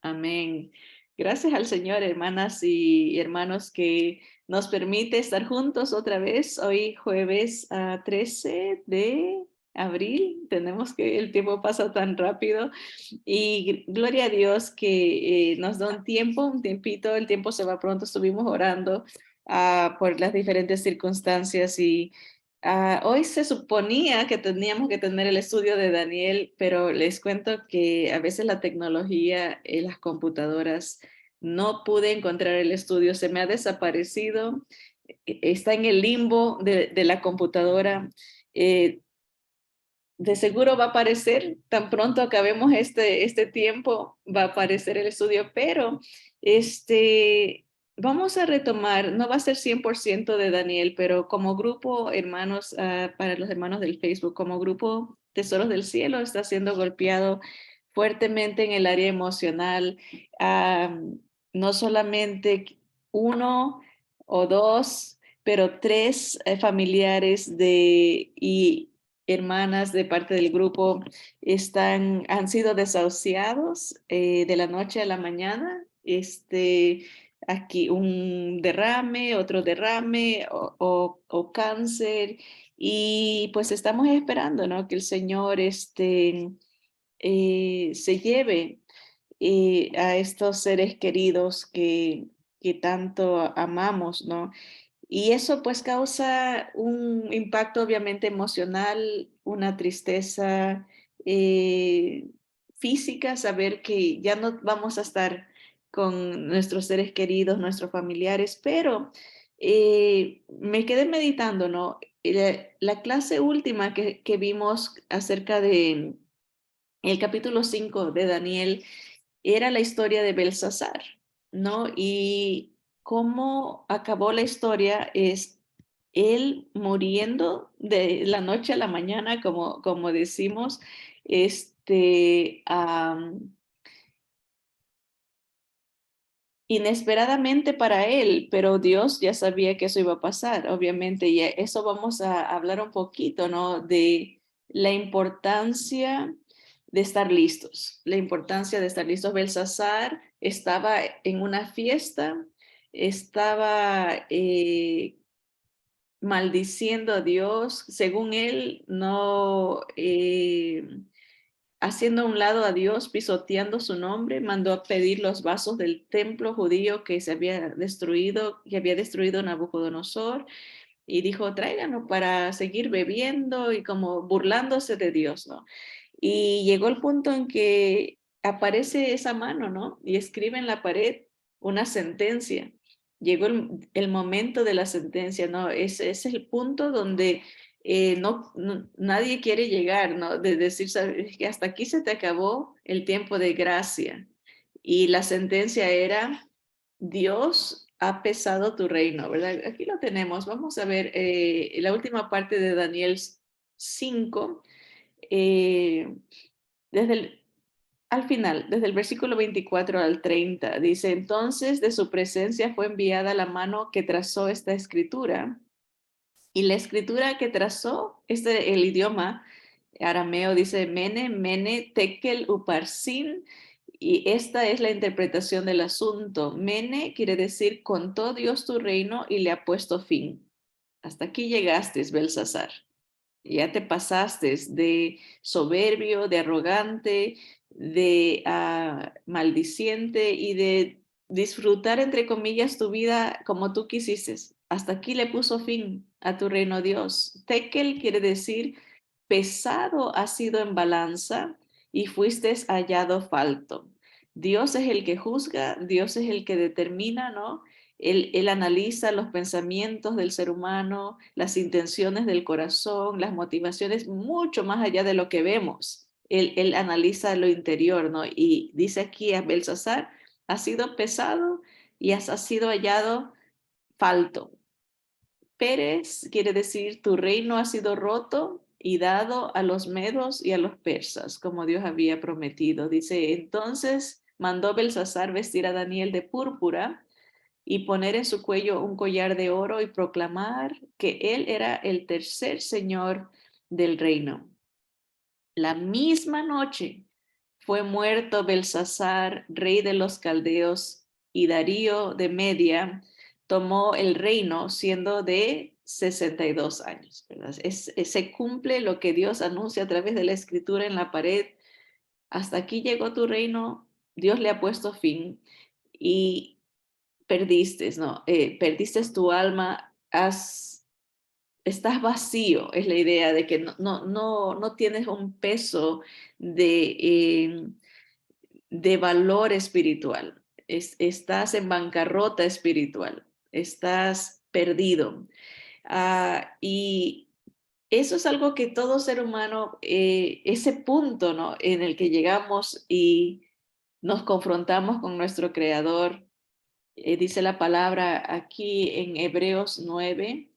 Amén. Gracias al Señor, hermanas y hermanos, que nos permite estar juntos otra vez. Hoy jueves 13 de abril. Tenemos que el tiempo pasa tan rápido y gloria a Dios que nos da un tiempo, un tiempito, el tiempo se va pronto. Estuvimos orando por las diferentes circunstancias y hoy se suponía que teníamos que tener el estudio de Daniel, pero les cuento que a veces la tecnología, las computadoras, no pude encontrar el estudio, se me ha desaparecido, está en el limbo de la computadora. Eh, de seguro va a aparecer, tan pronto acabemos este tiempo, va a aparecer el estudio, pero vamos a retomar, no va a ser 100% de Daniel, pero como grupo, hermanos, para los hermanos del Facebook, como grupo Tesoros del Cielo, está siendo golpeado fuertemente en el área emocional. Ah, no solamente uno o dos, pero tres familiares y hermanas de parte del grupo han sido desahuciados de la noche a la mañana. Aquí un derrame, otro derrame o cáncer. Y pues estamos esperando, ¿no? Que el Señor se lleve a estos seres queridos que tanto amamos, ¿no? Y eso pues causa un impacto obviamente emocional, una tristeza eh, física, saber que ya no vamos a estar con nuestros seres queridos, nuestros familiares, pero me quedé meditando, ¿no? La clase última que vimos acerca de el capítulo 5 de Daniel era la historia de Belsasar, ¿no? Y cómo acabó la historia es él muriendo de la noche a la mañana, como decimos, este, am, inesperadamente para él, pero Dios ya sabía que eso iba a pasar, obviamente, y eso vamos a hablar un poquito, ¿no? De la importancia de estar listos, la importancia de estar listos. Belsasar estaba en una fiesta, estaba maldiciendo a Dios, según él, no haciendo a un lado a Dios, pisoteando su nombre, mandó a pedir los vasos del templo judío que había destruido Nabucodonosor, y dijo, tráiganlo para seguir bebiendo y como burlándose de Dios, ¿no? Y llegó el punto en que aparece esa mano, ¿no? Y escribe en la pared una sentencia. Llegó el momento de la sentencia, ¿no? Ese es el punto donde nadie quiere llegar, ¿no? De decir, ¿sabes? Que hasta aquí se te acabó el tiempo de gracia. Y la sentencia era, Dios ha pesado tu reino, ¿verdad? Aquí lo tenemos. Vamos a ver la última parte de Daniel 5, eh, desde al final, desde el versículo 24 al 30, dice, entonces de su presencia fue enviada la mano que trazó esta escritura, y la escritura que trazó, el idioma arameo dice Mene, Mene, Tekel, Uparsin, y esta es la interpretación del asunto. Mene quiere decir, contó Dios tu reino y le ha puesto fin. Hasta aquí llegaste, Belsasar. Ya te pasaste de soberbio, de arrogante, de maldiciente y de disfrutar, entre comillas, tu vida como tú quisiste. Hasta aquí le puso fin a tu reino Dios. Tekel quiere decir pesado ha sido en balanza y fuiste hallado falto. Dios es el que juzga, Dios es el que determina, ¿no? Él analiza los pensamientos del ser humano, las intenciones del corazón, las motivaciones, mucho más allá de lo que vemos. Él analiza lo interior, ¿no? Y dice aquí a Belsasar, ha sido pesado y ha sido hallado falto. Pérez quiere decir tu reino ha sido roto y dado a los medos y a los persas, como Dios había prometido. Dice, entonces mandó Belsasar vestir a Daniel de púrpura y poner en su cuello un collar de oro y proclamar que él era el tercer señor del reino. La misma noche fue muerto Belsasar, rey de los caldeos, y Darío de Media tomó el reino siendo de 62 años. ¿Verdad? Se cumple lo que Dios anuncia a través de la escritura en la pared. Hasta aquí llegó tu reino, Dios le ha puesto fin y perdiste, ¿no? Perdiste tu alma, estás vacío, es la idea de que no tienes un peso de, de valor espiritual. Estás en bancarrota espiritual, estás perdido. Y eso es algo que todo ser humano, ese punto, ¿no? En el que llegamos y nos confrontamos con nuestro Creador, dice la palabra aquí en Hebreos 9.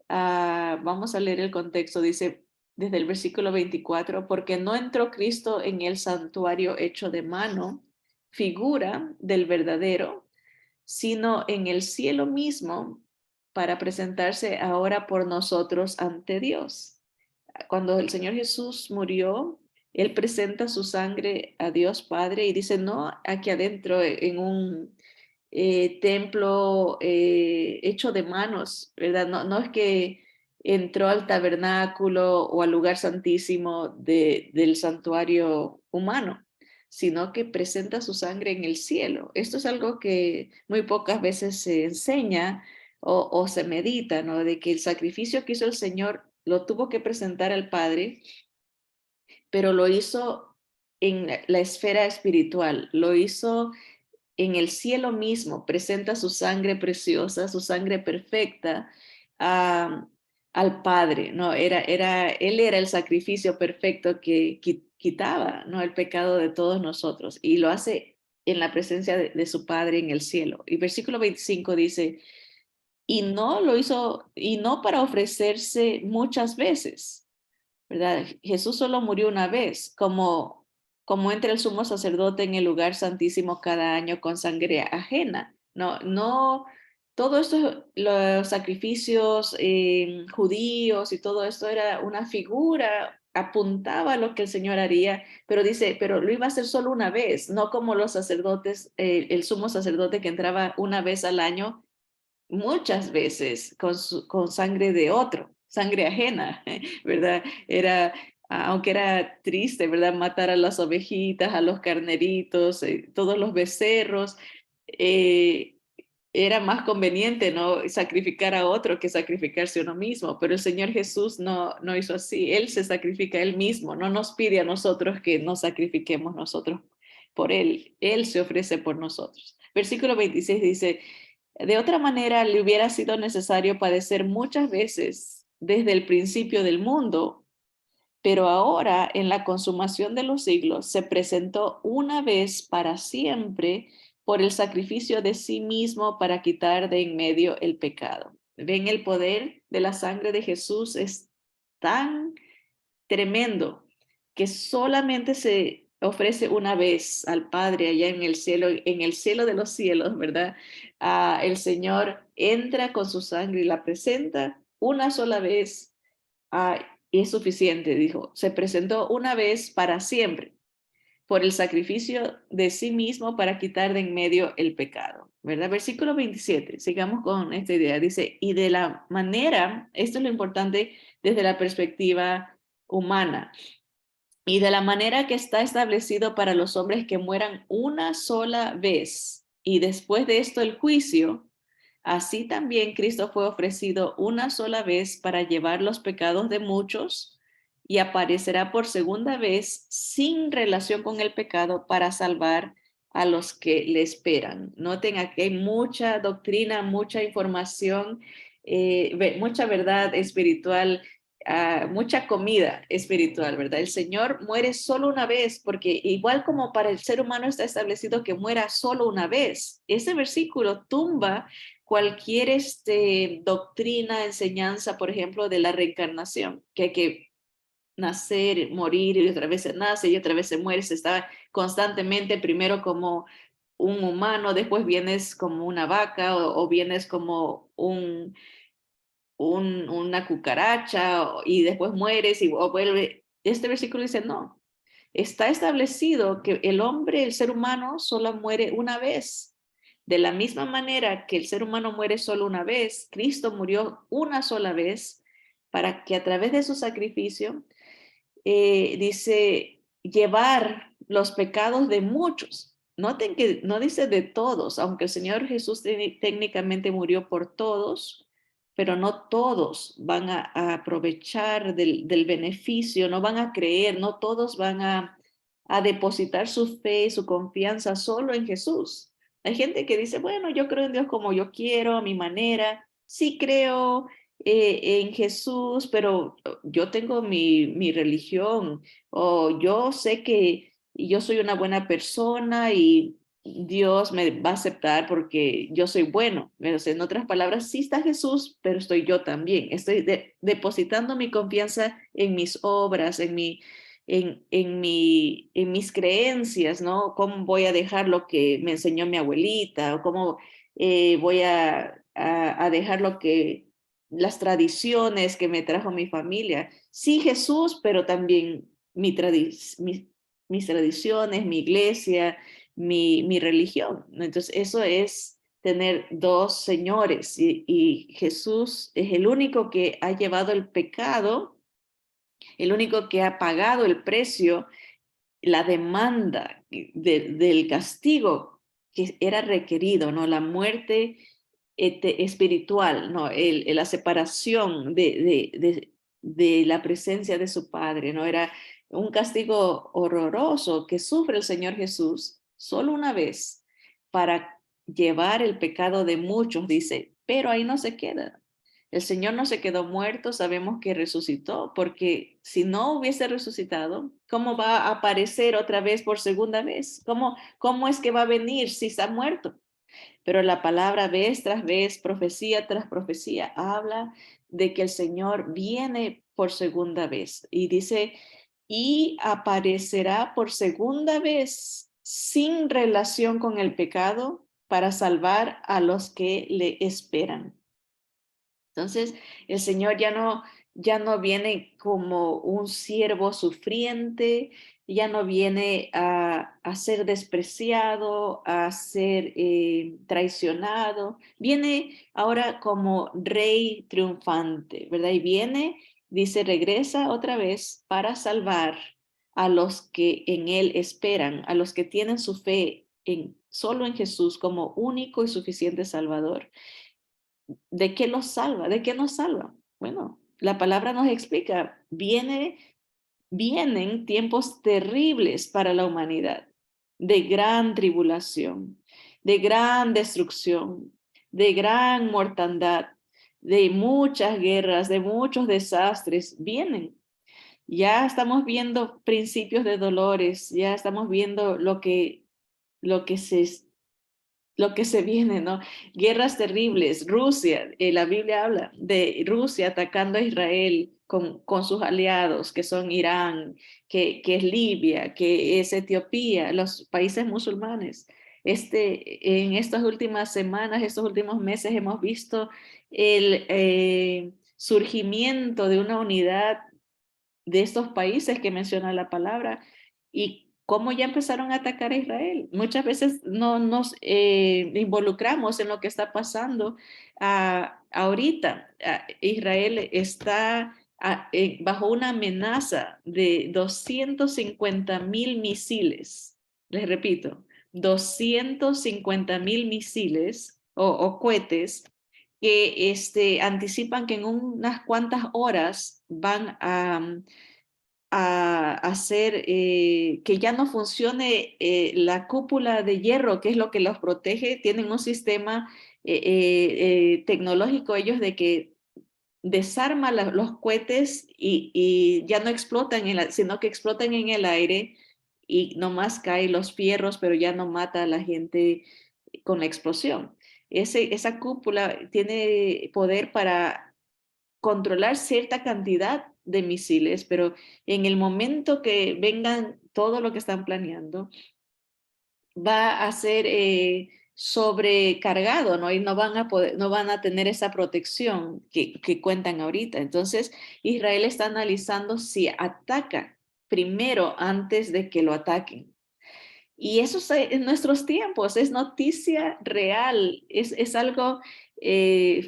Vamos a leer el contexto, dice desde el versículo 24, porque no entró Cristo en el santuario hecho de mano, figura del verdadero, sino en el cielo mismo, para presentarse ahora por nosotros ante Dios. Cuando el Señor Jesús murió, Él presenta su sangre a Dios Padre y dice, no aquí adentro en un templo hecho de manos, ¿verdad? No es que entró al tabernáculo o al lugar santísimo del santuario humano, sino que presenta su sangre en el cielo. Esto es algo que muy pocas veces se enseña o se medita, ¿no? De que el sacrificio que hizo el Señor lo tuvo que presentar al Padre, pero lo hizo en la esfera espiritual, lo hizo en el cielo mismo, presenta su sangre preciosa, su sangre perfecta a, al Padre, ¿no? Él era el sacrificio perfecto que quitaba, ¿no? El pecado de todos nosotros y lo hace en la presencia de su Padre en el cielo. Y versículo 25 dice, y no lo hizo, y no para ofrecerse muchas veces, ¿verdad? Jesús solo murió una vez, como entra el sumo sacerdote en el lugar santísimo cada año con sangre ajena. No, todo esto, los sacrificios judíos y todo esto era una figura, apuntaba a lo que el Señor haría, pero dice, pero lo iba a hacer solo una vez, no como los sacerdotes, el sumo sacerdote que entraba una vez al año muchas veces con sangre de otro, sangre ajena, ¿verdad? Era, aunque era triste, ¿verdad? Matar a las ovejitas, a los carneritos, todos los becerros, eh, era más conveniente, ¿no? Sacrificar a otro que sacrificarse a uno mismo, pero el Señor Jesús no hizo así, Él se sacrifica a Él mismo, no nos pide a nosotros que nos sacrifiquemos nosotros por Él se ofrece por nosotros. Versículo 26 dice, de otra manera, le hubiera sido necesario padecer muchas veces desde el principio del mundo, pero ahora, en la consumación de los siglos, se presentó una vez para siempre por el sacrificio de sí mismo para quitar de en medio el pecado. Ven, el poder de la sangre de Jesús es tan tremendo que solamente se ofrece una vez al Padre allá en el cielo de los cielos, ¿verdad? El Señor entra con su sangre y la presenta una sola vez, y es suficiente, dijo, se presentó una vez para siempre por el sacrificio de sí mismo para quitar de en medio el pecado, ¿verdad? Versículo 27, sigamos con esta idea, dice, y de la manera, esto es lo importante desde la perspectiva humana, y de la manera que está establecido para los hombres que mueran una sola vez, y después de esto el juicio, así también Cristo fue ofrecido una sola vez para llevar los pecados de muchos y aparecerá por segunda vez sin relación con el pecado para salvar a los que le esperan. Noten aquí hay mucha doctrina, mucha información, mucha verdad espiritual, mucha comida espiritual, ¿verdad? El Señor muere solo una vez, porque igual como para el ser humano está establecido que muera solo una vez, ese versículo tumba cualquier doctrina, enseñanza, por ejemplo, de la reencarnación, que hay que nacer, morir y otra vez se nace y otra vez se muere, se está constantemente primero como un humano, después vienes como una vaca o vienes como una cucaracha y después mueres y o vuelve. Este versículo dice no. está establecido que el hombre, el ser humano, solo muere una vez. De la misma manera que el ser humano muere solo una vez, Cristo murió una sola vez para que a través de su sacrificio, dice, llevar los pecados de muchos. Noten que no dice de todos, aunque el Señor Jesús técnicamente murió por todos, pero no todos van a aprovechar del beneficio, no van a creer, no todos van a depositar su fe y su confianza solo en Jesús. Hay gente que dice, bueno, yo creo en Dios como yo quiero, a mi manera, sí creo en Jesús, pero yo tengo mi religión, o yo sé que yo soy una buena persona y Dios me va a aceptar porque yo soy bueno. O sea, en otras palabras, sí está Jesús, pero estoy yo también. Estoy depositando mi confianza en mis obras, en mis creencias, ¿no? ¿Cómo voy a dejar lo que me enseñó mi abuelita? ¿O cómo voy a dejar lo que las tradiciones que me trajo mi familia? Sí, Jesús, pero también mis tradiciones, mi iglesia, mi religión. Entonces, eso es tener dos señores y Jesús es el único que ha llevado el pecado, el único que ha pagado el precio, la demanda del castigo que era requerido, ¿no? La muerte espiritual, ¿no? La separación de la presencia de su Padre, ¿no? Era un castigo horroroso que sufre el Señor Jesús solo una vez para llevar el pecado de muchos, dice, pero ahí no se queda. El Señor no se quedó muerto, sabemos que resucitó, porque si no hubiese resucitado, ¿cómo va a aparecer otra vez por segunda vez? ¿Cómo es que va a venir si está muerto? Pero la palabra vez tras vez, profecía tras profecía, habla de que el Señor viene por segunda vez y dice, y aparecerá por segunda vez sin relación con el pecado para salvar a los que le esperan. Entonces, el Señor ya no viene como un siervo sufriente, ya no viene a ser despreciado, a ser traicionado, viene ahora como rey triunfante, ¿verdad? Y viene, dice, regresa otra vez para salvar a los que en Él esperan, a los que tienen su fe solo en Jesús como único y suficiente Salvador. ¿De qué los salva? ¿De qué nos salva? Bueno, la palabra nos explica, vienen tiempos terribles para la humanidad, de gran tribulación, de gran destrucción, de gran mortandad, de muchas guerras, de muchos desastres, vienen. Ya estamos viendo principios de dolores, ya estamos viendo lo que se lo que se viene, ¿no? Guerras terribles. Rusia, la Biblia habla de Rusia atacando a Israel con sus aliados, que son Irán, que es Libia, que es Etiopía, los países musulmanes. En estas últimas semanas, estos últimos meses, hemos visto el surgimiento de una unidad de estos países que menciona la palabra y cómo ya empezaron a atacar a Israel. Muchas veces no nos involucramos en lo que está pasando ahorita. Israel está bajo una amenaza de 250,000 misiles. Les repito, 250,000 misiles o cohetes que anticipan que en unas cuantas horas van a hacer que ya no funcione la cúpula de hierro, que es lo que los protege. Tienen un sistema tecnológico ellos de que desarma los cohetes y ya no explotan, sino que explotan en el aire y nomás caen los fierros, pero ya no mata a la gente con la explosión. Esa cúpula tiene poder para controlar cierta cantidad de misiles, pero en el momento que vengan todo lo que están planeando, va a ser sobrecargado, ¿no? Y no van a tener esa protección que cuentan ahorita. Entonces, Israel está analizando si ataca, primero antes de que lo ataquen. Y eso en nuestros tiempos es noticia real, es algo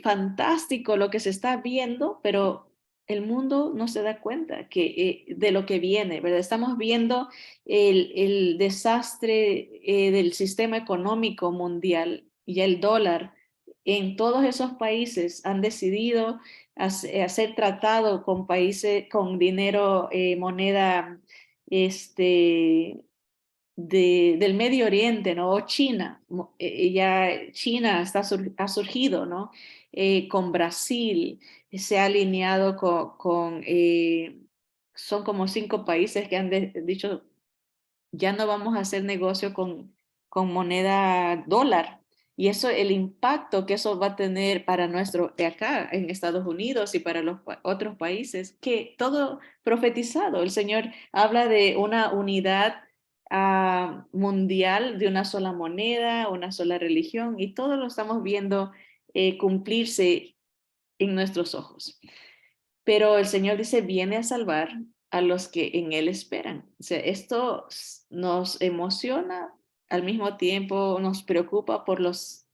fantástico lo que se está viendo, pero el mundo no se da cuenta de lo que viene, ¿verdad? Estamos viendo el desastre del sistema económico mundial y el dólar. En todos esos países han decidido hacer tratado con países con dinero, moneda, este, del Medio Oriente, ¿no? O China, ya China ha surgido, ¿no? Con Brasil, se ha alineado son como 5 países que han dicho, ya no vamos a hacer negocio con moneda dólar. Y eso, el impacto que eso va a tener para de acá en Estados Unidos y para los otros países, que todo profetizado, el Señor habla de una unidad mundial, de una sola moneda, una sola religión, y todo lo estamos viendo cumplirse en nuestros ojos. Pero el Señor dice, viene a salvar a los que en Él esperan. O sea, esto nos emociona, al mismo tiempo nos preocupa por los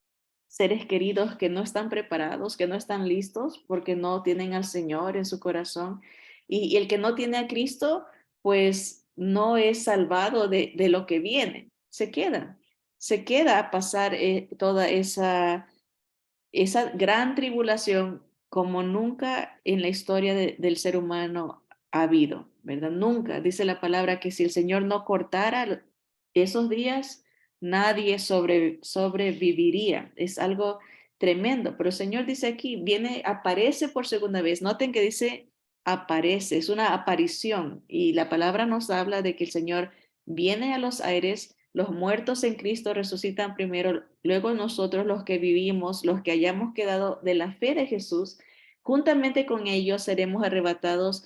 seres queridos que no están preparados, que no están listos, porque no tienen al Señor en su corazón. Y el que no tiene a Cristo, pues no es salvado de lo que viene. Se queda a pasar toda esa gran tribulación como nunca en la historia del ser humano ha habido, ¿verdad? Nunca. Dice la palabra que si el Señor no cortara esos días, nadie sobreviviría. Es algo tremendo. Pero el Señor dice aquí, aparece por segunda vez. Noten que dice aparece, es una aparición. Y la palabra nos habla de que el Señor viene a los aires. Los muertos en Cristo resucitan primero, luego nosotros los que vivimos, los que hayamos quedado de la fe de Jesús, juntamente con ellos seremos arrebatados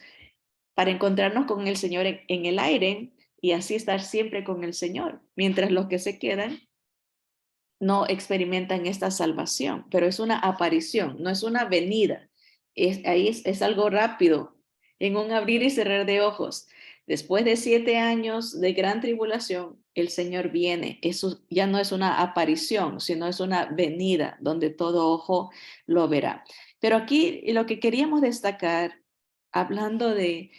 para encontrarnos con el Señor en el aire y así estar siempre con el Señor, mientras los que se quedan no experimentan esta salvación, pero es una aparición, no es una venida. Es algo rápido, en un abrir y cerrar de ojos. Después de 7 años de gran tribulación, el Señor viene. Eso ya no es una aparición, sino es una venida donde todo ojo lo verá. Pero aquí lo que queríamos destacar, hablando de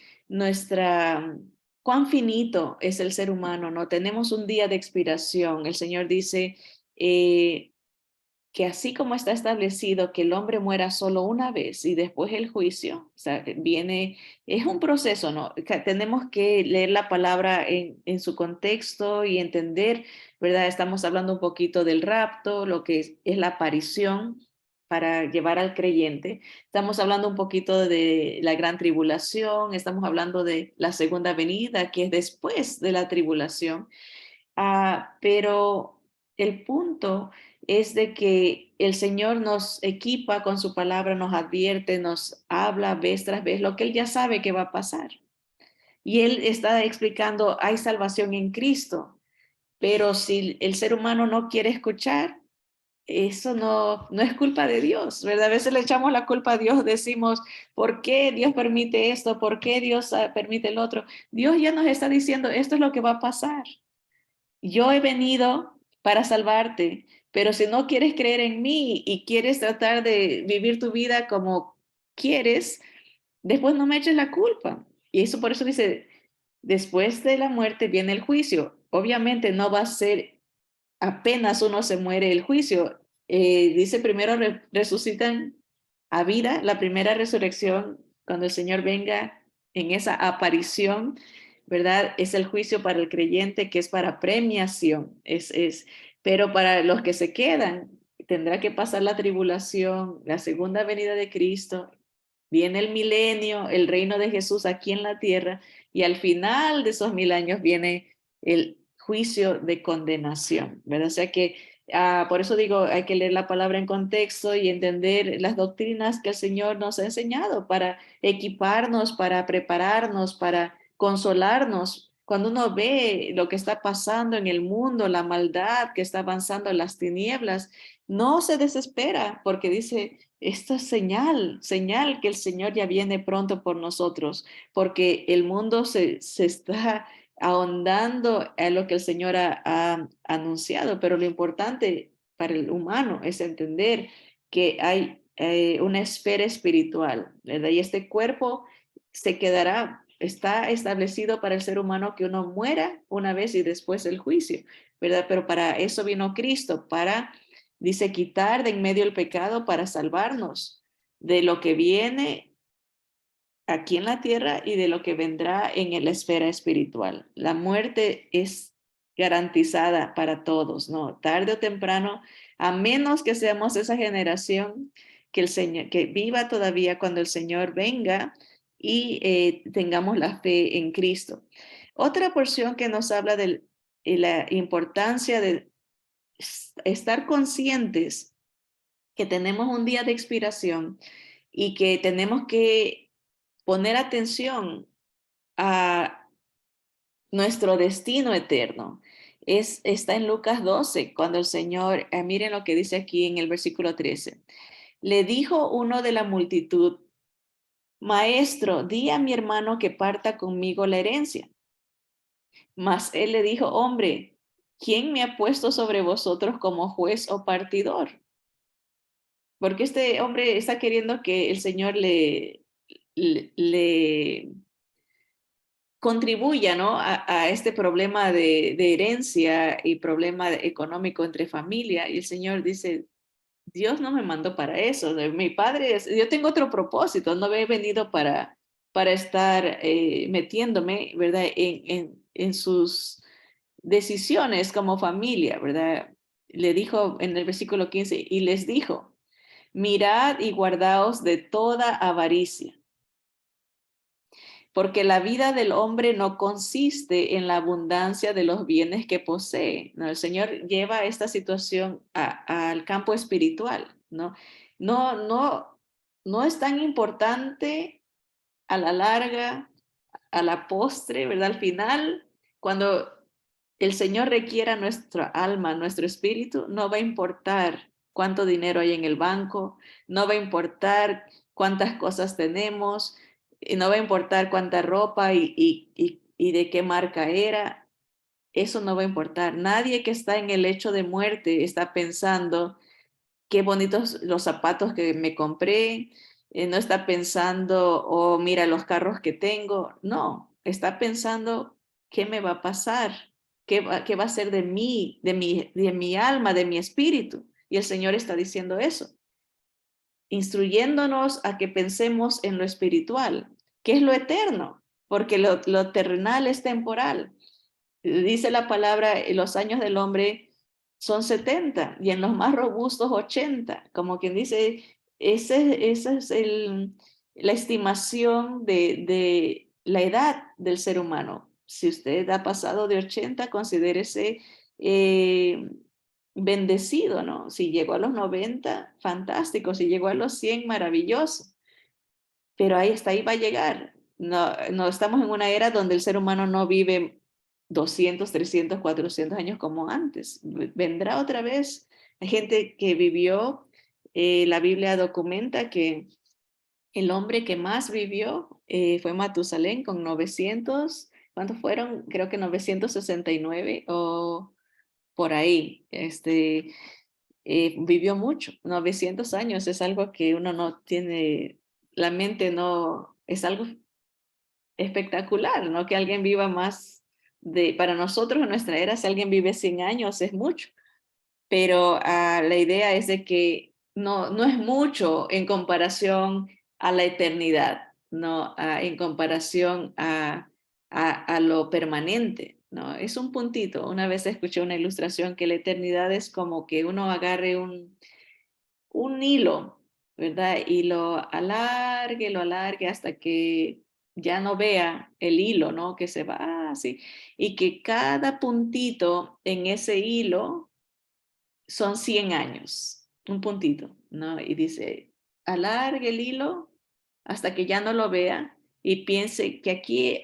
cuán finito es el ser humano, ¿no? Tenemos un día de expiración. El Señor dice, eh, que así como está establecido que el hombre muera solo una vez y después el juicio, o sea, es un proceso, ¿no? Tenemos que leer la palabra en su contexto y entender, ¿verdad? Estamos hablando un poquito del rapto, lo que es la aparición para llevar al creyente. Estamos hablando un poquito de la gran tribulación, estamos hablando de la segunda venida, que es después de la tribulación. Pero el punto es de que el Señor nos equipa con su palabra, nos advierte, nos habla vez tras vez lo que Él ya sabe que va a pasar. Y Él está explicando, hay salvación en Cristo, pero si el ser humano no quiere escuchar, eso no es culpa de Dios, ¿verdad? A veces le echamos la culpa a Dios, decimos, ¿por qué Dios permite esto? ¿Por qué Dios permite el otro? Dios ya nos está diciendo, esto es lo que va a pasar. Yo he venido para salvarte, pero si no quieres creer en mí y quieres tratar de vivir tu vida como quieres, después no me eches la culpa. Y eso por eso dice, después de la muerte viene el juicio. Obviamente no va a ser apenas uno se muere el juicio. Dice primero resucitan a vida, la primera resurrección, cuando el Señor venga en esa aparición, ¿verdad? Es el juicio para el creyente que es para premiación, pero para los que se quedan, tendrá que pasar la tribulación, la segunda venida de Cristo, viene el milenio, el reino de Jesús aquí en la tierra, y al final de esos 1000 años viene el juicio de condenación, ¿verdad? O sea que por eso digo, hay que leer la palabra en contexto y entender las doctrinas que el Señor nos ha enseñado para equiparnos, para prepararnos, para consolarnos cuando uno ve lo que está pasando en el mundo, la maldad que está avanzando en las tinieblas, no se desespera porque dice, esta es señal que el Señor ya viene pronto por nosotros, porque el mundo se está ahondando en lo que el Señor ha anunciado, pero lo importante para el humano es entender que hay una esfera espiritual, ¿verdad? Y este cuerpo se quedará, está establecido para el ser humano que uno muera una vez y después el juicio, ¿verdad? Pero para eso vino Cristo, para, dice, quitar de en medio el pecado para salvarnos de lo que viene aquí en la tierra y de lo que vendrá en la esfera espiritual. La muerte es garantizada para todos, ¿no? Tarde o temprano, a menos que seamos esa generación que el Señor, que viva todavía cuando el Señor venga y tengamos la fe en Cristo. Otra porción que nos habla de la importancia de estar conscientes que tenemos un día de expiración y que tenemos que poner atención a nuestro destino eterno. Está en Lucas 12, cuando el Señor, miren lo que dice aquí en el versículo 13. Le dijo uno de la multitud, Maestro, di a mi hermano que parta conmigo la herencia. Mas él le dijo, hombre, ¿quién me ha puesto sobre vosotros como juez o partidor? Porque este hombre está queriendo que el Señor le contribuya, ¿no? A este problema de herencia y problema económico entre familia. Y el Señor dice, Dios no me mandó para eso. Mi padre, yo tengo otro propósito, no he venido para estar metiéndome, ¿verdad? En sus decisiones como familia, ¿verdad? Le dijo en el versículo 15, y les dijo, mirad y guardaos de toda avaricia, porque la vida del hombre no consiste en la abundancia de los bienes que posee, ¿no? El Señor lleva esta situación al campo espiritual, ¿no? No, no, no es tan importante a la larga, a la postre, ¿verdad? Al final, cuando el Señor requiera nuestra alma, nuestro espíritu, no va a importar cuánto dinero hay en el banco, no va a importar cuántas cosas tenemos, y no va a importar cuánta ropa y de qué marca era. Eso no va a importar. Nadie que está en el lecho de muerte está pensando qué bonitos los zapatos que me compré, no está pensando, oh, mira los carros que tengo, no, está pensando qué me va a pasar, qué va a ser de mi alma, de mi espíritu. Y el Señor está diciendo eso, instruyéndonos a que pensemos en lo espiritual, que es lo eterno, porque lo terrenal es temporal. Dice la palabra, los años del hombre son 70 y en los más robustos 80, como quien dice, esa es la estimación de la edad del ser humano. Si usted ha pasado de 80, considérese eh, bendecido, ¿no? Si llegó a los 90, fantástico. Si llegó a los 100, maravilloso. Pero ahí hasta ahí va a llegar. No, no estamos en una era donde el ser humano no vive 200, 300, 400 años como antes. Vendrá otra vez. Hay gente que vivió, la Biblia documenta que el hombre que más vivió fue Matusalén con 900, ¿cuántos fueron? Creo que 969 o por ahí. Vivió mucho, 900 años es algo que uno no tiene, la mente no, es algo espectacular, ¿no? Que alguien viva más para nosotros en nuestra era, si alguien vive 100 años es mucho, pero la idea es de que no es mucho en comparación a la eternidad, ¿no? En comparación a lo permanente, ¿no? Es un puntito. Una vez escuché una ilustración que la eternidad es como que uno agarre un hilo, ¿verdad? Y lo alargue hasta que ya no vea el hilo, ¿no? Que se va así. Y que cada puntito en ese hilo son 100 años, un puntito, ¿no? Y dice, alargue el hilo hasta que ya no lo vea y piense que aquí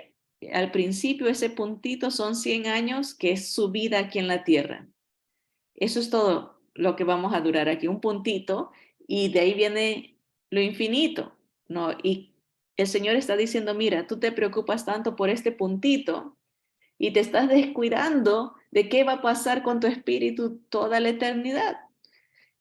al principio ese puntito son 100 años, que es su vida aquí en la tierra. Eso es todo lo que vamos a durar aquí, un puntito, y de ahí viene lo infinito, ¿no? Y el Señor está diciendo, mira, tú te preocupas tanto por este puntito y te estás descuidando de qué va a pasar con tu espíritu toda la eternidad.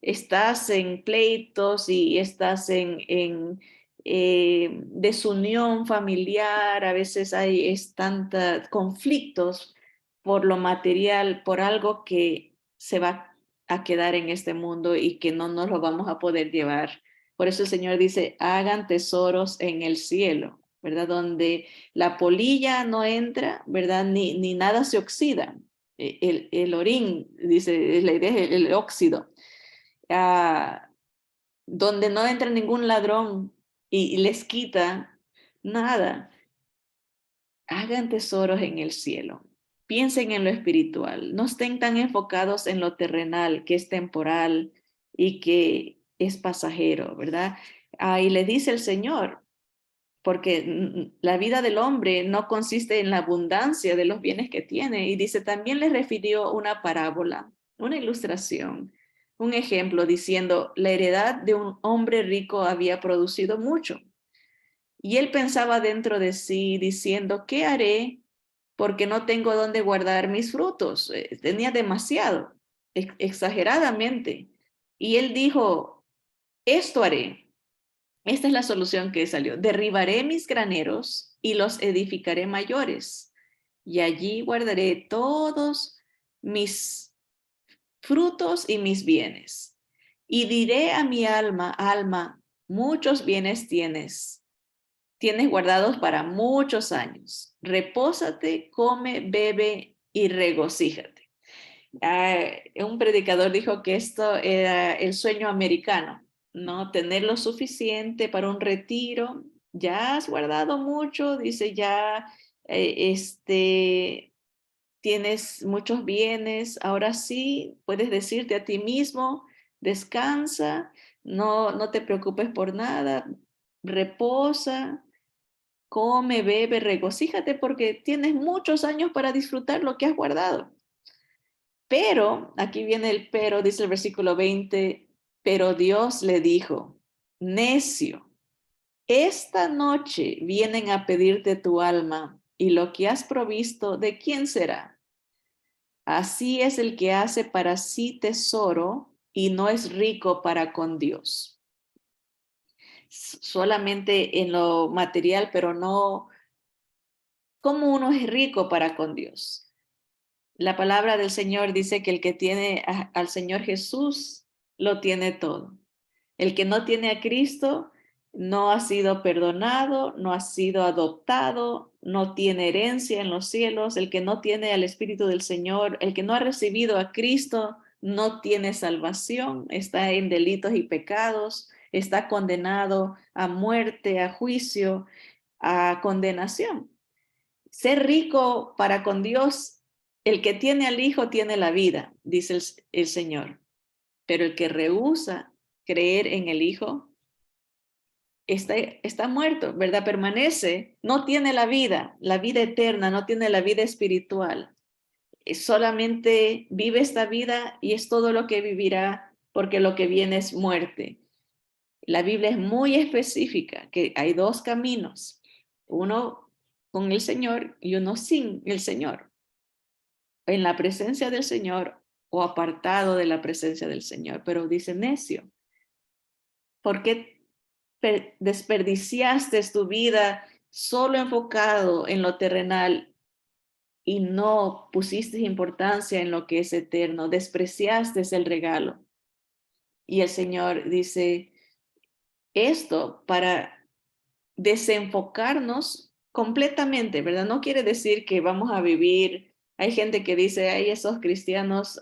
Estás en pleitos y estás en desunión familiar, a veces hay tantos conflictos por lo material, por algo que se va a quedar en este mundo y que no nos lo vamos a poder llevar. Por eso el Señor dice, hagan tesoros en el cielo, ¿verdad? Donde la polilla no entra, ¿verdad? Ni nada se oxida. El orín, dice, la idea es el óxido, ah, donde no entra ningún ladrón y les quita nada. Hagan tesoros en el cielo. Piensen en lo espiritual. No estén tan enfocados en lo terrenal, que es temporal y que es pasajero, ¿verdad? Y le dice el Señor, porque la vida del hombre no consiste en la abundancia de los bienes que tiene. Y dice, también les refirió una parábola, una ilustración, un ejemplo, diciendo, la heredad de un hombre rico había producido mucho. Y él pensaba dentro de sí, diciendo, ¿qué haré? Porque no tengo dónde guardar mis frutos. Tenía demasiado, exageradamente. Y él dijo, esto haré. Esta es la solución que salió. Derribaré mis graneros y los edificaré mayores, y allí guardaré todos mis frutos y mis bienes. Y diré a mi alma, alma, muchos bienes tienes guardados para muchos años. Repósate, come, bebe y regocíjate. Un predicador dijo que esto era el sueño americano, ¿no? Tener lo suficiente para un retiro. Ya has guardado mucho, dice, ya tienes muchos bienes, ahora sí puedes decirte a ti mismo, descansa, no te preocupes por nada, reposa, come, bebe, regocíjate porque tienes muchos años para disfrutar lo que has guardado. Pero, aquí viene el pero, dice el versículo 20, pero Dios le dijo, necio, esta noche vienen a pedirte tu alma y lo que has provisto, ¿de quién será? Así es el que hace para sí tesoro y no es rico para con Dios. Solamente en lo material, pero no como uno es rico para con Dios. La palabra del Señor dice que el que tiene al Señor Jesús lo tiene todo. El que no tiene a Cristo no ha sido perdonado, no ha sido adoptado, no tiene herencia en los cielos. El que no tiene al Espíritu del Señor, el que no ha recibido a Cristo, no tiene salvación, está en delitos y pecados, está condenado a muerte, a juicio, a condenación. Ser rico para con Dios, el que tiene al Hijo tiene la vida, dice el Señor. Pero el que rehúsa creer en el Hijo está muerto, ¿verdad? Permanece, no tiene la vida eterna, no tiene la vida espiritual. Solamente vive esta vida y es todo lo que vivirá porque lo que viene es muerte. La Biblia es muy específica, que hay dos caminos, uno con el Señor y uno sin el Señor, en la presencia del Señor o apartado de la presencia del Señor. Pero dice necio, ¿por qué desperdiciaste tu vida solo enfocado en lo terrenal y no pusiste importancia en lo que es eterno? Despreciaste el regalo. Y el Señor dice esto para desenfocarnos completamente, ¿verdad? No quiere decir que vamos a vivir, hay gente que dice, ay, esos cristianos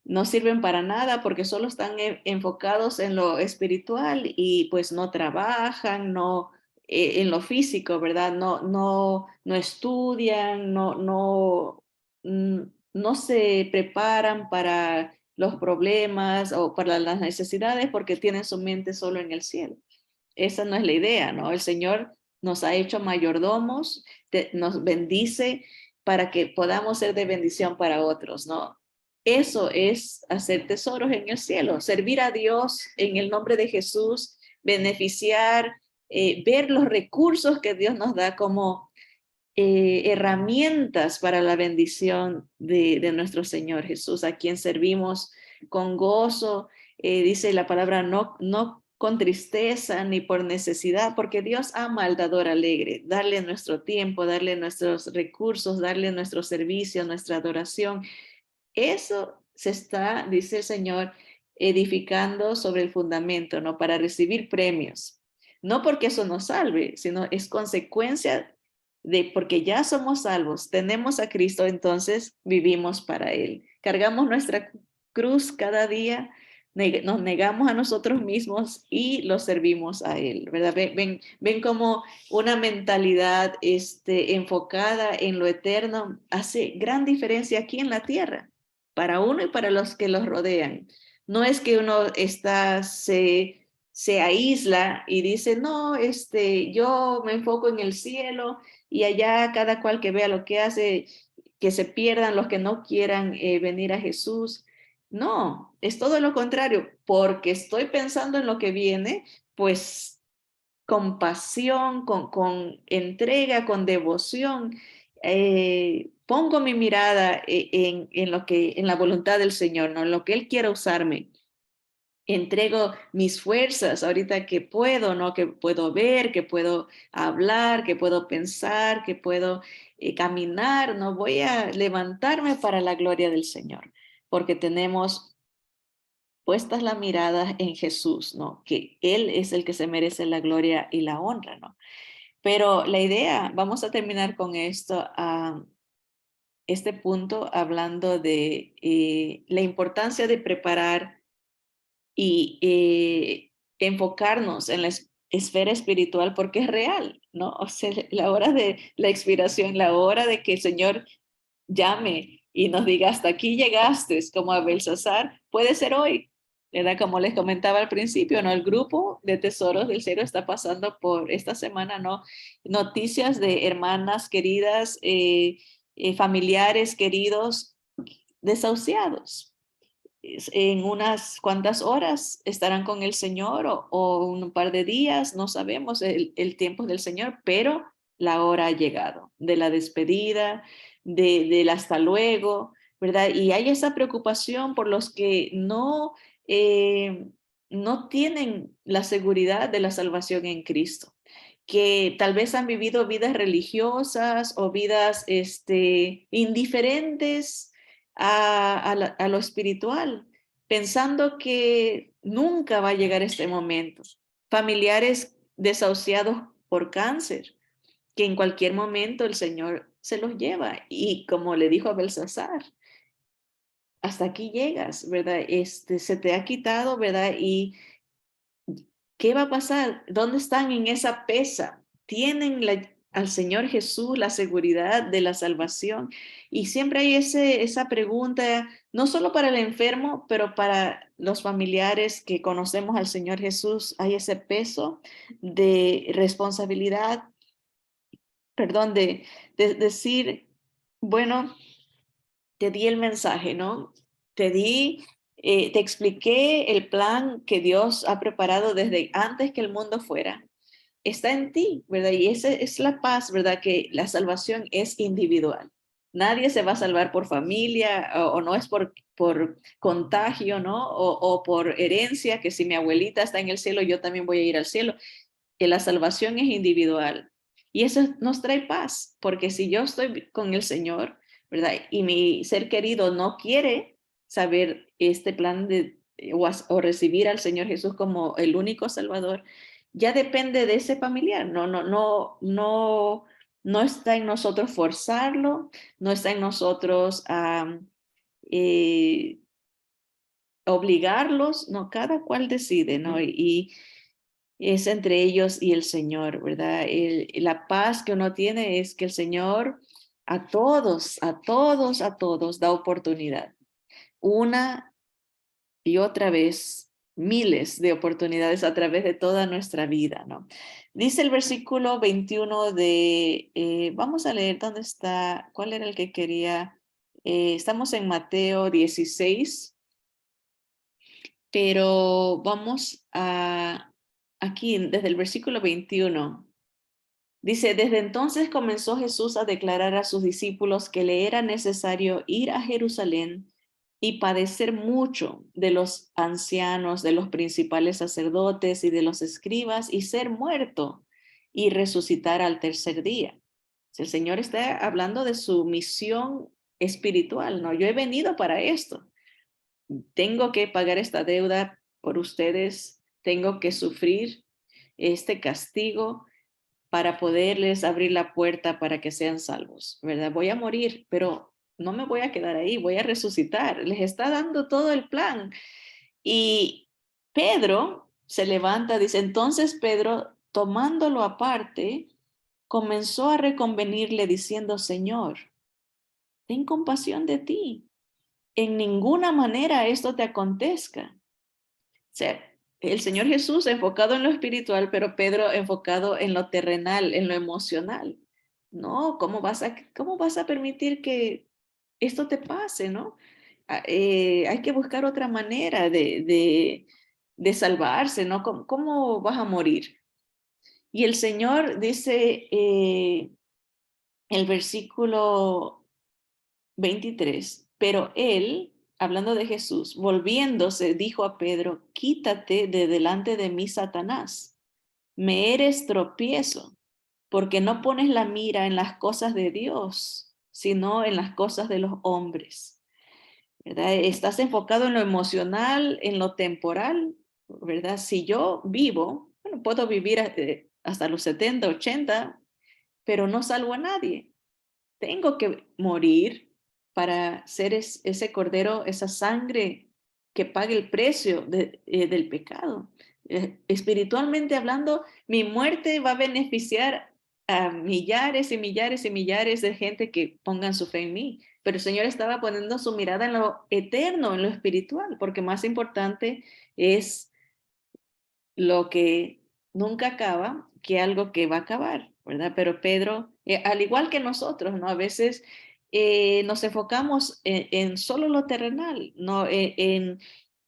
no sirven para nada porque solo están enfocados en lo espiritual y pues no trabajan, no en lo físico, ¿verdad? No estudian, mm, no se preparan para los problemas o para las necesidades porque tienen su mente solo en el cielo. Esa no es la idea, ¿no? El Señor nos ha hecho mayordomos, nos bendice para que podamos ser de bendición para otros, ¿no? Eso es hacer tesoros en el cielo, servir a Dios en el nombre de Jesús, beneficiar, ver los recursos que Dios nos da como herramientas para la bendición de nuestro Señor Jesús, a quien servimos con gozo. Dice la palabra, no con tristeza ni por necesidad, porque Dios ama al dador alegre. Darle nuestro tiempo, darle nuestros recursos, darle nuestro servicio, nuestra adoración. Eso se está, dice el Señor, edificando sobre el fundamento, ¿no? Para recibir premios. No porque eso nos salve, sino es consecuencia de porque ya somos salvos, tenemos a Cristo, entonces vivimos para Él. Cargamos nuestra cruz cada día, nos negamos a nosotros mismos y lo servimos a Él, ¿verdad? Ven como una mentalidad enfocada en lo eterno hace gran diferencia aquí en la tierra, para uno y para los que los rodean. No es que uno se aísla y dice, no, yo me enfoco en el cielo y allá cada cual que vea lo que hace, que se pierdan los que no quieran venir a Jesús. No, es todo lo contrario, porque estoy pensando en lo que viene, pues con pasión, con entrega, con devoción, pongo mi mirada en la voluntad del Señor, ¿no? En lo que Él quiera usarme. Entrego mis fuerzas ahorita que puedo, ¿no? Que puedo ver, que puedo hablar, que puedo pensar, que puedo caminar, ¿no? Voy a levantarme para la gloria del Señor, porque tenemos puestas la mirada en Jesús, ¿no? Que Él es el que se merece la gloria y la honra, ¿no? Pero la idea, vamos a terminar con esto, este punto, hablando de la importancia de preparar y enfocarnos en la esfera espiritual porque es real, ¿no? O sea, la hora de la expiración, la hora de que el Señor llame y nos diga, hasta aquí llegaste, como a Belsasar, puede ser hoy, ¿verdad? Como les comentaba al principio, ¿no? El grupo de Tesoros del Cielo está pasando por esta semana, ¿no? Noticias de hermanas queridas, familiares queridos, desahuciados. En unas cuantas horas estarán con el Señor o un par de días, no sabemos el tiempo del Señor, pero la hora ha llegado de la despedida, del hasta luego, ¿verdad? Y hay esa preocupación por los que eh, no tienen la seguridad de la salvación en Cristo, que tal vez han vivido vidas religiosas o vidas indiferentes a lo espiritual, pensando que nunca va a llegar este momento. Familiares desahuciados por cáncer, que en cualquier momento el Señor se los lleva. Y como le dijo a Belsasar, hasta aquí llegas, ¿verdad? Se te ha quitado, ¿verdad? Y ¿qué va a pasar? ¿Dónde están en esa pesa? ¿Tienen al Señor Jesús la seguridad de la salvación? Y siempre hay esa pregunta, no solo para el enfermo, pero para los familiares que conocemos al Señor Jesús, hay ese peso de responsabilidad, perdón, de decir, bueno, te di el mensaje, ¿no? Te expliqué el plan que Dios ha preparado desde antes que el mundo fuera. Está en ti, ¿verdad? Y esa es la paz, ¿verdad? Que la salvación es individual. Nadie se va a salvar por familia o no es por contagio, ¿no? O por herencia, que si mi abuelita está en el cielo, yo también voy a ir al cielo. Que la salvación es individual. Y eso nos trae paz, porque si yo estoy con el Señor, ¿verdad? Y mi ser querido no quiere saber este plan o recibir al Señor Jesús como el único Salvador, ya depende de ese familiar. No está en nosotros forzarlo, no está en nosotros eh, obligarlos, no, cada cual decide, ¿no? Y es entre ellos y el Señor, ¿verdad? La paz que uno tiene es que el Señor a todos, a todos, a todos da oportunidad. Una y otra vez miles de oportunidades a través de toda nuestra vida, ¿no? Dice el versículo 21 vamos a leer dónde está, cuál era el que quería. Estamos en Mateo 16, pero vamos a aquí desde el versículo 21. Dice, desde entonces comenzó Jesús a declarar a sus discípulos que le era necesario ir a Jerusalén y padecer mucho de los ancianos, de los principales sacerdotes y de los escribas y ser muerto y resucitar al tercer día. El Señor está hablando de su misión espiritual, ¿no? Yo he venido para esto. Tengo que pagar esta deuda por ustedes, tengo que sufrir este castigo para poderles abrir la puerta para que sean salvos, ¿verdad? Voy a morir, pero no me voy a quedar ahí, voy a resucitar. Les está dando todo el plan. Y Pedro se levanta, dice, entonces Pedro, tomándolo aparte, comenzó a reconvenirle diciendo, Señor, ten compasión de ti. En ninguna manera esto te acontezca. O sea, el Señor Jesús enfocado en lo espiritual, pero Pedro enfocado en lo terrenal, en lo emocional. No, cómo vas a permitir que esto te pase, no? Hay que buscar otra manera de salvarse, ¿no? ¿Cómo vas a morir? Y el Señor dice, el versículo 23, pero él, hablando de Jesús, volviéndose, dijo a Pedro, quítate de delante de mí, Satanás, me eres tropiezo, porque no pones la mira en las cosas de Dios, sino en las cosas de los hombres, ¿verdad? Estás enfocado en lo emocional, en lo temporal, ¿verdad? Si yo vivo, bueno, puedo vivir hasta los 70, 80, pero no salvo a nadie. Tengo que morir para ser ese cordero, esa sangre que pague el precio del pecado. Espiritualmente hablando, mi muerte va a beneficiar a millares y millares y millares de gente que pongan su fe en mí. Pero el Señor estaba poniendo su mirada en lo eterno, en lo espiritual, porque más importante es lo que nunca acaba que algo que va a acabar, ¿verdad? Pero Pedro, al igual que nosotros, ¿no? A veces nos enfocamos en solo lo terrenal, ¿no?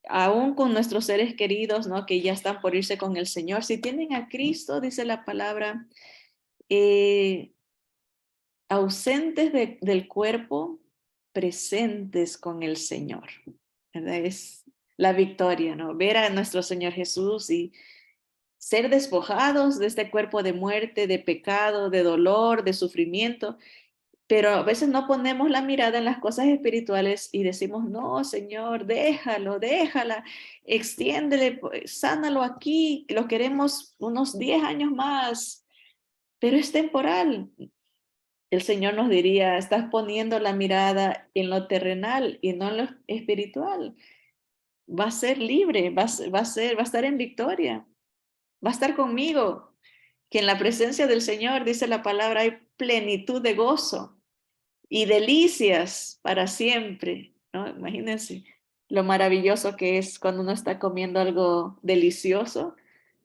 Aún con nuestros seres queridos, ¿no? Que ya están por irse con el Señor. Si tienen a Cristo, dice la palabra, eh, ausentes del cuerpo, presentes con el Señor, ¿verdad? Es la victoria, ¿no? Ver a nuestro Señor Jesús y ser despojados de este cuerpo de muerte, de pecado, de dolor, de sufrimiento, pero a veces no ponemos la mirada en las cosas espirituales y decimos, no, Señor, déjalo, déjala, extiéndele, sánalo aquí, lo queremos unos 10 años más, pero es temporal. El Señor nos diría, estás poniendo la mirada en lo terrenal y no en lo espiritual. Va a ser libre, va a estar en victoria, va a estar conmigo, que en la presencia del Señor, dice la palabra, hay plenitud de gozo y delicias para siempre, ¿no? Imagínense lo maravilloso que es cuando uno está comiendo algo delicioso,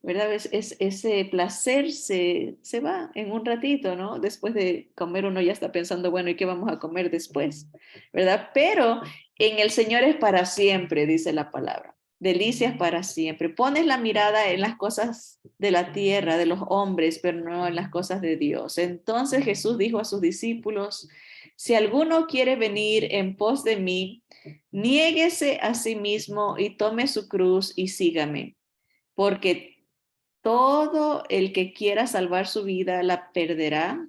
¿verdad? Ese placer se va en un ratito, ¿no? Después de comer uno ya está pensando, bueno, ¿y qué vamos a comer después? ¿Verdad? Pero en el Señor es para siempre, dice la palabra. Delicias para siempre. Pones la mirada en las cosas de la tierra, de los hombres, pero no en las cosas de Dios. Entonces Jesús dijo a sus discípulos, si alguno quiere venir en pos de mí, niéguese a sí mismo y tome su cruz y sígame, porque todo el que quiera salvar su vida la perderá,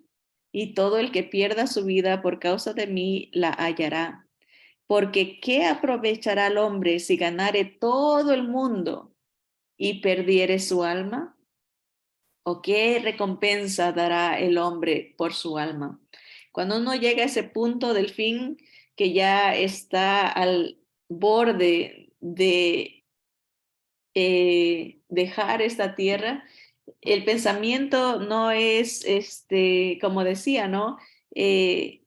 y todo el que pierda su vida por causa de mí la hallará. Porque ¿qué aprovechará el hombre si ganare todo el mundo y perdiere su alma? ¿O qué recompensa dará el hombre por su alma? Cuando uno llega a ese punto del fin, que ya está al borde de dejar esta tierra, el pensamiento no es, como decía, ¿no? Eh,